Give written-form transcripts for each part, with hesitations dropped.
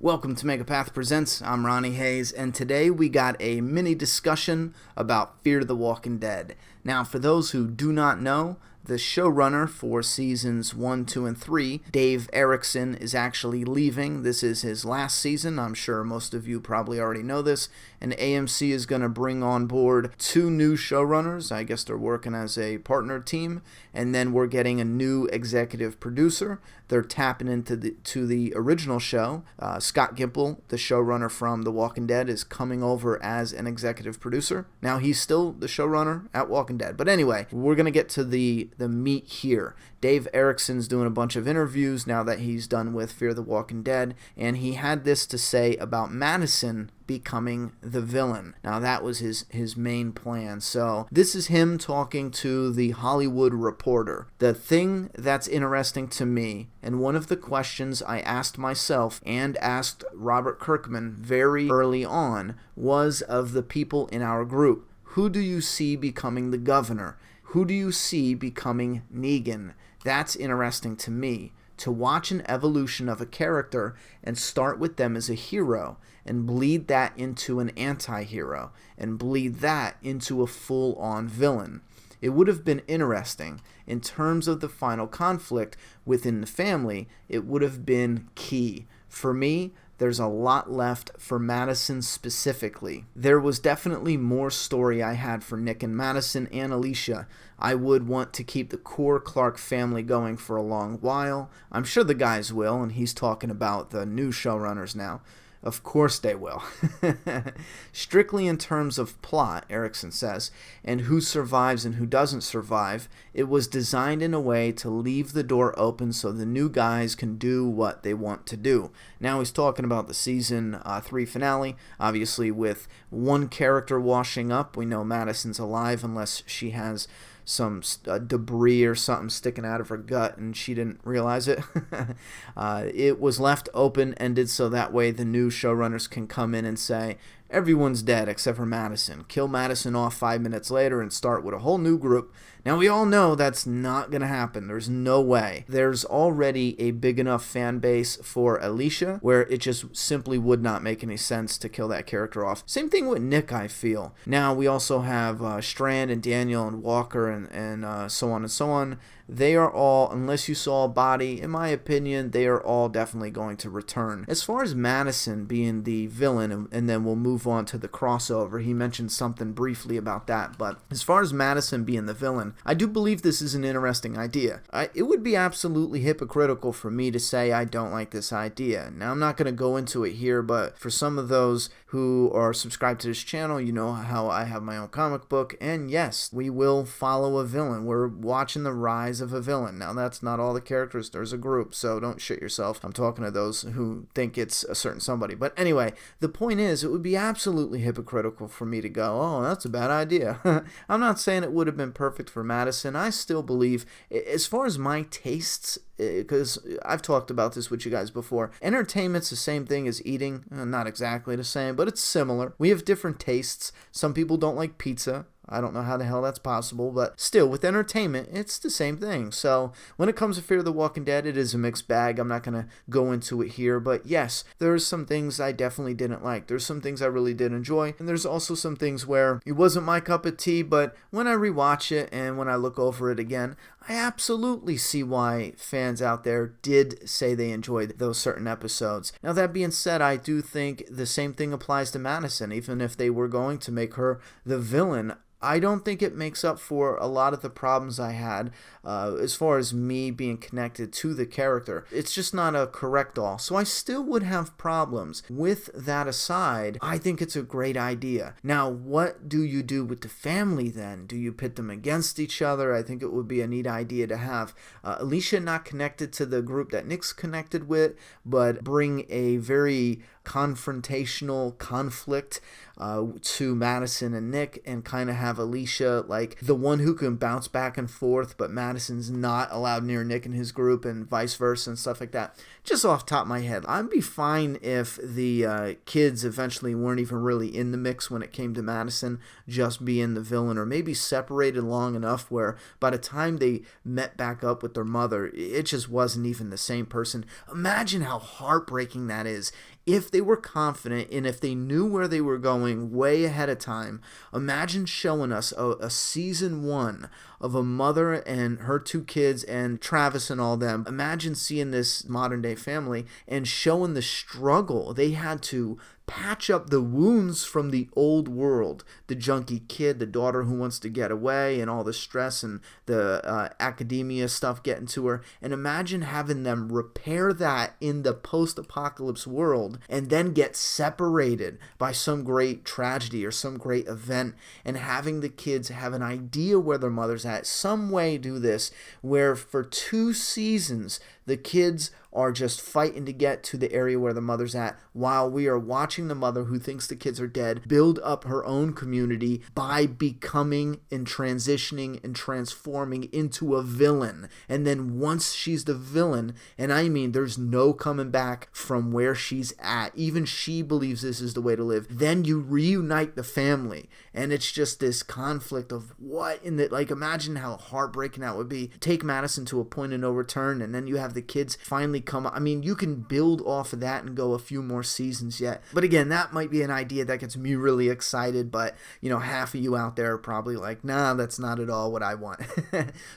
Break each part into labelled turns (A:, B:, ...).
A: Welcome to Megapath Presents. I'm Ronnie Hayes, and today we got a mini discussion about Fear the Walking Dead. Now, for those who do not know, the showrunner for seasons 1, 2, and 3, Dave Erickson, is actually leaving. This is his last season. I'm sure most of you probably already know this. And AMC is going to bring on board 2 new showrunners. I guess they're working as a partner team. And then we're getting a new executive producer. They're tapping into the original show. Scott Gimple, the showrunner from The Walking Dead, is coming over as an executive producer. Now, he's still the showrunner at Walking Dead. But anyway, we're going to get to the meat here. Dave Erickson's doing a bunch of interviews now that he's done with Fear the Walking Dead, and he had this to say about Madison becoming the villain. Now, that was his main plan. So this is him talking to the Hollywood Reporter. The thing that's interesting to me, and one of the questions I asked myself and asked Robert Kirkman very early on, was of the people in our group. Who do you see becoming the governor? Who do you see becoming Negan? That's interesting to me, to watch an evolution of a character and start with them as a hero and bleed that into an anti-hero and bleed that into a full-on villain. It would have been interesting. In terms of the final conflict within the family, it would have been key. For me, there's a lot left for Madison specifically. There was definitely more story I had for Nick and Madison and Alicia. I would want to keep the core Clark family going for a long while. I'm sure the guys will, and he's talking about the new showrunners now. Of course they will. Strictly in terms of plot, Erickson says, and who survives and who doesn't survive, it was designed in a way to leave the door open so the new guys can do what they want to do. Now he's talking about the season 3 finale, obviously with one character washing up. We know Madison's alive unless she has some debris or something sticking out of her gut and she didn't realize it. It was left open-ended so that way the new showrunners can come in and say, everyone's dead except for Madison. Kill Madison off 5 minutes later and start with a whole new group. Now, we all know that's not going to happen. There's no way. There's already a big enough fan base for Alicia where it just simply would not make any sense to kill that character off. Same thing with Nick, I feel. Now, we also have Strand and Daniel and Walker and so on and so on. They are all, unless you saw a body, in my opinion, they are all definitely going to return. As far as Madison being the villain, and then we'll move on to the crossover, he mentioned something briefly about that, but as far as Madison being the villain, I do believe this is an interesting idea. It would be absolutely hypocritical for me to say I don't like this idea. Now, I'm not going to go into it here, but for some of those who are subscribed to this channel, you know how I have my own comic book, and yes, we will follow a villain. We're watching the rise of a villain. Now, that's not all the characters. There's a group, so don't shit yourself. I'm talking to those who think it's a certain somebody. But anyway, the point is, it would be absolutely hypocritical for me to go, oh, that's a bad idea. I'm not saying it would have been perfect for Madison. I still believe, as far as my tastes, because I've talked about this with you guys before, entertainment's the same thing as eating. Not exactly the same, but it's similar. We have different tastes. Some people don't like pizza. I don't know how the hell that's possible, but still, with entertainment, it's the same thing. So when it comes to Fear the Walking Dead, it is a mixed bag. I'm not going to go into it here, but yes, there's some things I definitely didn't like. There's some things I really did enjoy, and there's also some things where it wasn't my cup of tea, but when I rewatch it and when I look over it again, I absolutely see why fans out there did say they enjoyed those certain episodes. Now, that being said, I do think the same thing applies to Madison. Even if they were going to make her the villain, I don't think it makes up for a lot of the problems I had as far as me being connected to the character. It's just not a correct all. So I still would have problems. With that aside, I think it's a great idea. Now, what do you do with the family then? Do you pit them against each other? I think it would be a neat idea to have Alicia not connected to the group that Nick's connected with, but bring a very confrontational conflict to Madison and Nick, and kind of have Alicia like the one who can bounce back and forth, but Madison's not allowed near Nick and his group, and vice versa and stuff like that. just off the top of my head, I'd be fine if the kids eventually weren't even really in the mix when it came to Madison just being the villain, or maybe separated long enough where by the time they met back up with their mother, it just wasn't even the same person. Imagine how heartbreaking that is. If they were confident and if they knew where they were going way ahead of time, imagine showing us a season 1 of a mother and her 2 kids and Travis and all them. Imagine seeing this modern day family and showing the struggle they had to patch up the wounds from the old world. The junkie kid, the daughter who wants to get away, and all the stress and the academia stuff getting to her. And imagine having them repair that in the post-apocalypse world and then get separated by some great tragedy or some great event, and having the kids have an idea where their mother's at. Some way do this where for 2 seasons the kids are just fighting to get to the area where the mother's at, while we are watching the mother, who thinks the kids are dead, build up her own community by becoming and transitioning and transforming into a villain. And then once she's the villain, and I mean there's no coming back from where she's at, even she believes this is the way to live, then you reunite the family. And it's just this conflict of what in the, like, imagine how heartbreaking that would be. Take Madison to a point of no return, and then you have the kids finally come. I mean, you can build off of that and go a few more seasons yet. But again, that might be an idea that gets me really excited, but you know, half of you out there are probably like, nah, that's not at all what I want.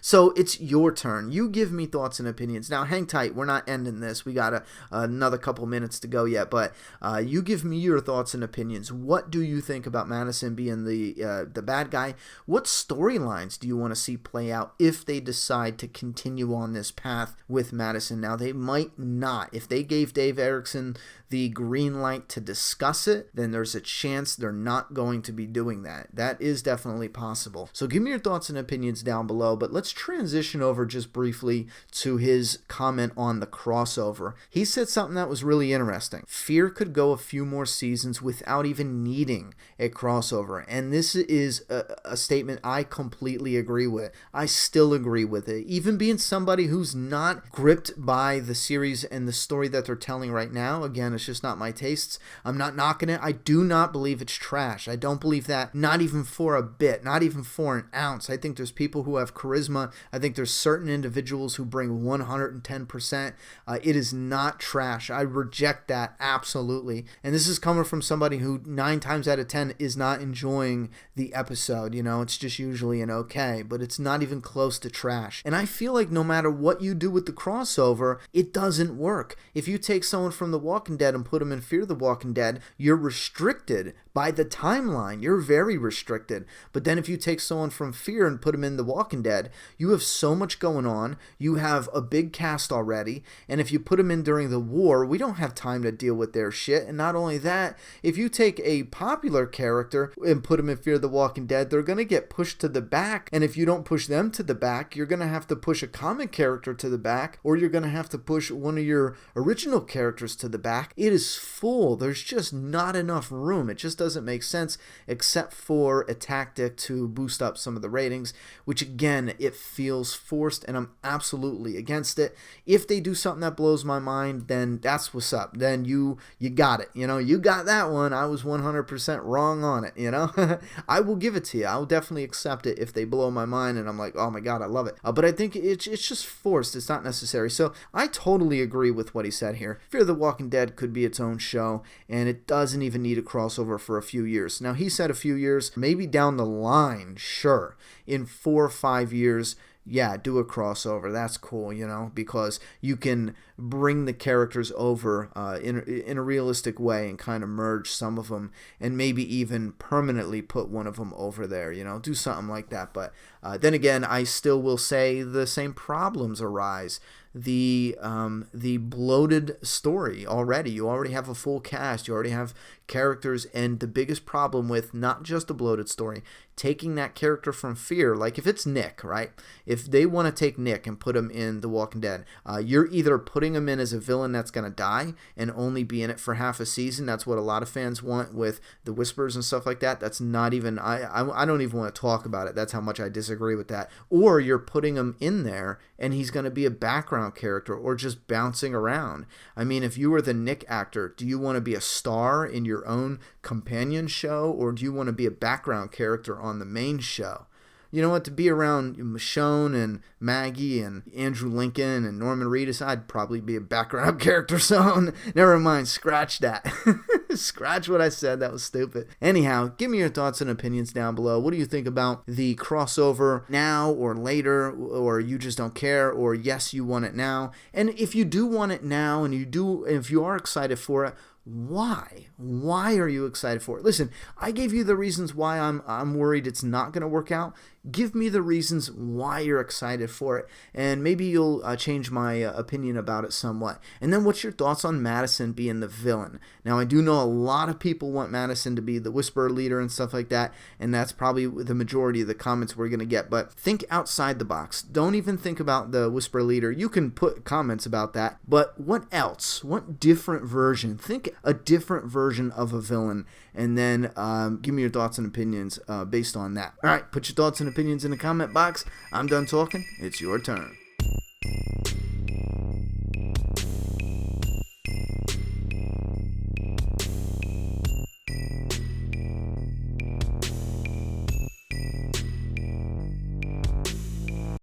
A: So it's your turn. You give me thoughts and opinions. Now hang tight, we're not ending this. We got another couple minutes to go yet, but you give me your thoughts and opinions. What do you think about Madison being the bad guy? What storylines do you want to see play out if they decide to continue on this path with Madison? Now they might not. If they gave Dave Erickson the green light to discuss it, then there's a chance they're not going to be doing that. That is definitely possible. So give me your thoughts and opinions down below, but let's transition over just briefly to his comment on the crossover. He said something that was really interesting. Fear could go a few more seasons without even needing a crossover, and this is a statement I completely agree with. I still agree with it. Even being somebody who's not gripped by the series and the story that they're telling right now, again, it's just not my tastes. I'm not knocking it. I do not believe it's trash. I don't believe that, not even for a bit, not even for an ounce. I think there's people who have charisma. I think there's certain individuals who bring 110%. It is not trash. I reject that absolutely. And this is coming from somebody who 9 times out of 10 is not enjoying the episode. You know, it's just usually an okay, but it's not even close to trash. And I feel like no matter what you do with the crossover, it doesn't work. If you take someone from The Walking Dead and put them in Fear the Walking Dead, you're restricted by the timeline. You're very restricted. But then if you take someone from Fear and put them in The Walking Dead, you have so much going on. You have a big cast already. And if you put them in during the war, we don't have time to deal with their shit. And not only that, if you take a popular character and put them in Fear the Walking Dead, they're going to get pushed to the back. And if you don't push them to the back, you're going to have to push a comic character to the back, or you're going to have to push one of your original characters to the back. It is full. There's just not enough room. It just doesn't make sense, except for a tactic to boost up some of the ratings, which again, it feels forced, and I'm absolutely against it. If they do something that blows my mind, then that's what's up. Then you got it. You know, you got that one. I was 100% wrong on it, you know. I will give it to you. I will definitely accept it if they blow my mind and I'm like, oh my god, I love it. But I think it's just forced. It's not necessary. So I totally agree with what he said here. Fear the Walking Dead could be its own show, and it doesn't even need a crossover for a few years. Now, he said a few years, maybe down the line, sure. In 4 or 5 years, yeah, do a crossover. That's cool, you know, because you can bring the characters over in a realistic way and kind of merge some of them, and maybe even permanently put one of them over there, you know, do something like that. But then again, I still will say the same problems arise. The bloated story already. You already have a full cast. You already have characters, and the biggest problem with not just a bloated story, taking that character from Fear, like if it's Nick, right? If they want to take Nick and put him in The Walking Dead, you're either putting him in as a villain that's going to die and only be in it for half a season. That's what a lot of fans want with the Whispers and stuff like that. That's not even, I don't even want to talk about it. That's how much I disagree with that. Or you're putting him in there and he's going to be a background background character or just bouncing around. I mean, if you were the Nick actor, do you want to be a star in your own companion show, or do you want to be a background character on the main show? You know what, to be around Michonne and Maggie and Andrew Lincoln and Norman Reedus, I'd probably be a background character, so never mind, scratch that. Scratch what I said, that was stupid. Anyhow, give me your thoughts and opinions down below. What do you think about the crossover now or later, or you just don't care, or yes, you want it now? And if you do want it now, and if you are excited for it, why? Why are you excited for it? Listen, I gave you the reasons why I'm worried it's not going to work out. Give me the reasons why you're excited for it, and maybe you'll change my opinion about it somewhat. And then what's your thoughts on Madison being the villain? Now, I do know a lot of people want Madison to be the Whisperer leader and stuff like that, and that's probably the majority of the comments we're going to get. But think outside the box. Don't even think about the Whisperer leader. You can put comments about that, but what else? What different version? Think a different version of a villain, and then give me your thoughts and opinions based on that. All right, put your thoughts and opinions in the comment box. I'm done talking. It's your turn.